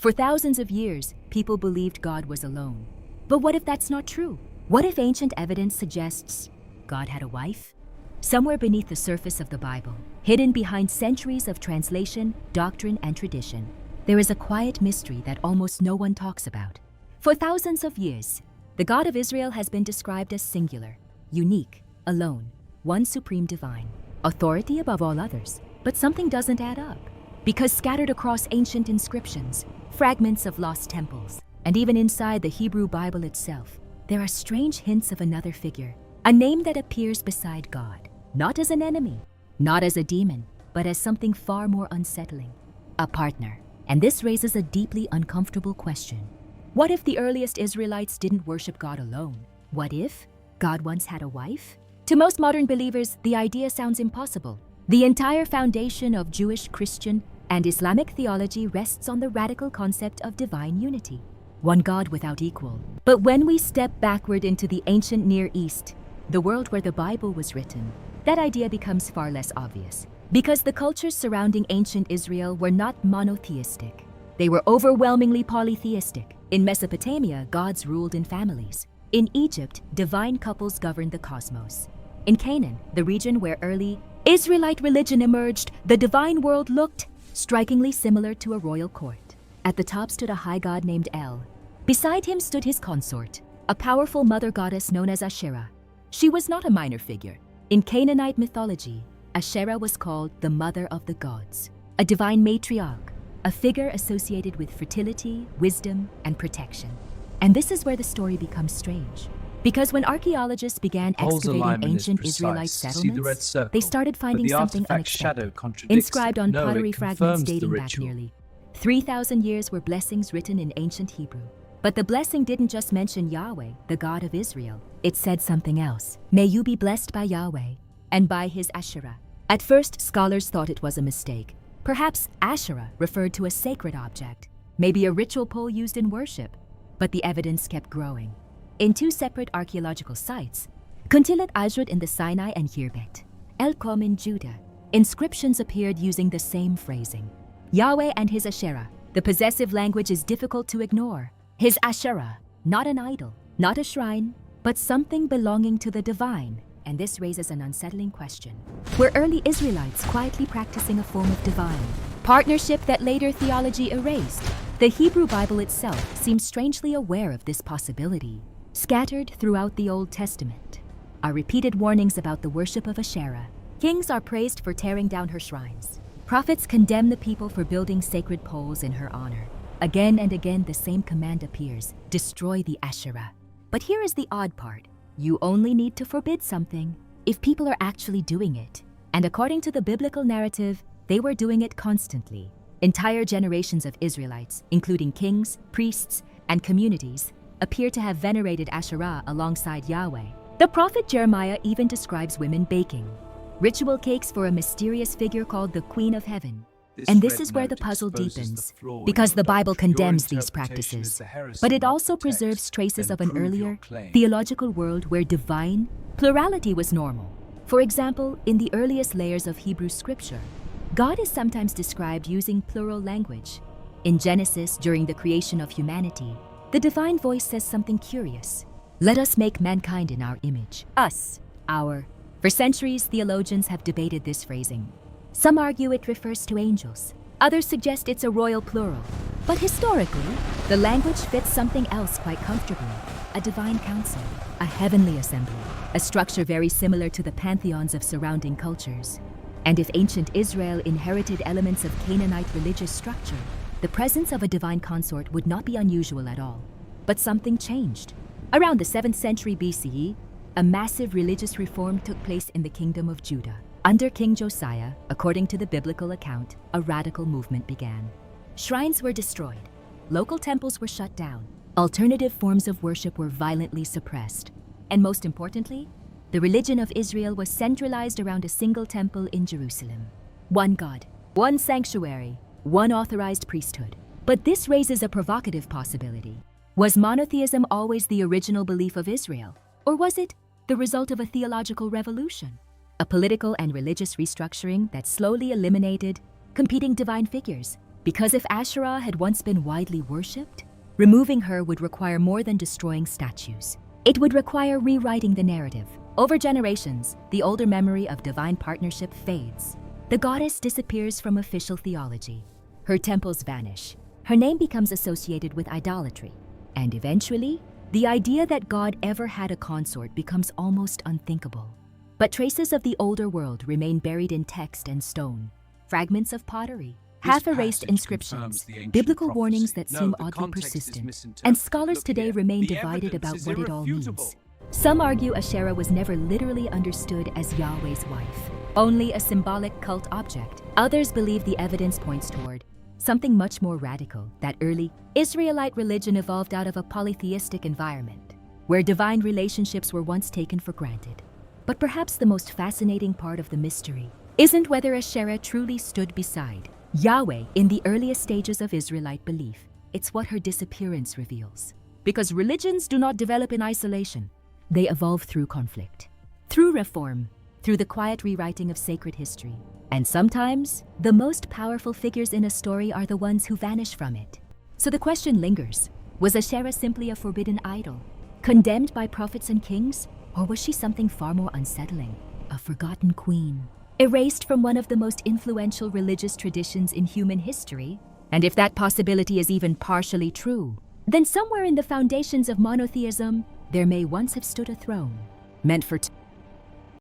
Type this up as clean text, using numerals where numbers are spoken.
For thousands of years, people believed God was alone. But what if that's not true? What if ancient evidence suggests God had a wife? Somewhere beneath the surface of the Bible, hidden behind centuries of translation, doctrine, and tradition, there is a quiet mystery that almost no one talks about. For thousands of years, the God of Israel has been described as singular, unique, alone, one supreme divine, authority above all others. But something doesn't add up, because scattered across ancient inscriptions, fragments of lost temples, and even inside the Hebrew Bible itself, there are strange hints of another figure, a name that appears beside God, not as an enemy, not as a demon, but as something far more unsettling, a partner. And this raises a deeply uncomfortable question. What if the earliest Israelites didn't worship God alone? What if God once had a wife? To most modern believers, the idea sounds impossible. The entire foundation of Jewish, Christian, and Islamic theology rests on the radical concept of divine unity, one God without equal. But when we step backward into the ancient Near East, the world where the Bible was written, that idea becomes far less obvious, because the cultures surrounding ancient Israel were not monotheistic. They were overwhelmingly polytheistic. In Mesopotamia, gods ruled in families. In Egypt, divine couples governed the cosmos. In Canaan, the region where early Israelite religion emerged, the divine world looked strikingly similar to a royal court. At the top stood a high god named El. Beside him stood his consort, a powerful mother goddess known as Asherah. She was not a minor figure. In Canaanite mythology, Asherah was called the mother of the gods, a divine matriarch, a figure associated with fertility, wisdom, and protection. And this is where the story becomes strange. Because when archaeologists began excavating ancient Israelite settlements, they started finding something unexpected. Inscribed on pottery fragments dating back nearly 3,000 years were blessings written in ancient Hebrew. But the blessing didn't just mention Yahweh, the God of Israel. It said something else. May you be blessed by Yahweh and by his Asherah. At first, scholars thought it was a mistake. Perhaps Asherah referred to a sacred object, maybe a ritual pole used in worship. But the evidence kept growing. In two separate archaeological sites, Kuntilat Ajrut in the Sinai and Hirbet, El Qom in Judah, inscriptions appeared using the same phrasing. Yahweh and his Asherah. The possessive language is difficult to ignore. His Asherah, not an idol, not a shrine, but something belonging to the divine. And this raises an unsettling question. Were early Israelites quietly practicing a form of divine partnership that later theology erased? The Hebrew Bible itself seems strangely aware of this possibility. Scattered throughout the Old Testament are repeated warnings about the worship of Asherah. Kings are praised for tearing down her shrines. Prophets condemn the people for building sacred poles in her honor. Again and again, the same command appears: destroy the Asherah. But here is the odd part. You only need to forbid something if people are actually doing it. And according to the biblical narrative, they were doing it constantly. Entire generations of Israelites, including kings, priests, and communities, appear to have venerated Asherah alongside Yahweh. The prophet Jeremiah even describes women baking ritual cakes for a mysterious figure called the Queen of Heaven. And this is where the puzzle deepens, because the Bible condemns these practices, but it also preserves traces of an earlier theological world where divine plurality was normal. For example, in the earliest layers of Hebrew scripture, God is sometimes described using plural language. In Genesis, during the creation of humanity, the divine voice says something curious. Let us make mankind in our image. Us, our. For centuries, theologians have debated this phrasing. Some argue it refers to angels. Others suggest it's a royal plural. But historically, the language fits something else quite comfortably: a divine council, a heavenly assembly, a structure very similar to the pantheons of surrounding cultures. And if ancient Israel inherited elements of Canaanite religious structure, the presence of a divine consort would not be unusual at all. But something changed. Around the 7th century BCE, a massive religious reform took place in the kingdom of Judah. Under King Josiah, according to the biblical account, a radical movement began. Shrines were destroyed. Local temples were shut down. Alternative forms of worship were violently suppressed. And most importantly, the religion of Israel was centralized around a single temple in Jerusalem. One God, one sanctuary, one authorized priesthood. But this raises a provocative possibility. Was monotheism always the original belief of Israel? Or was it the result of a theological revolution? A political and religious restructuring that slowly eliminated competing divine figures. Because if Asherah had once been widely worshipped, removing her would require more than destroying statues. It would require rewriting the narrative. Over generations, the older memory of divine partnership fades. The goddess disappears from official theology. Her temples vanish. Her name becomes associated with idolatry. And eventually, the idea that God ever had a consort becomes almost unthinkable. But traces of the older world remain buried in text and stone, fragments of pottery, half-erased inscriptions, biblical warnings that seem oddly persistent, and scholars today remain divided about what it all means. Some argue Asherah was never literally understood as Yahweh's wife, only a symbolic cult object. Others believe the evidence points toward something much more radical, that early Israelite religion evolved out of a polytheistic environment, where divine relationships were once taken for granted. But perhaps the most fascinating part of the mystery isn't whether Asherah truly stood beside Yahweh in the earliest stages of Israelite belief. It's what her disappearance reveals. Because religions do not develop in isolation. They evolve through conflict, through reform, through the quiet rewriting of sacred history. And sometimes, the most powerful figures in a story are the ones who vanish from it. So the question lingers, was Asherah simply a forbidden idol, condemned by prophets and kings? Or was she something far more unsettling, a forgotten queen, erased from one of the most influential religious traditions in human history? And if that possibility is even partially true, then somewhere in the foundations of monotheism, there may once have stood a throne, meant for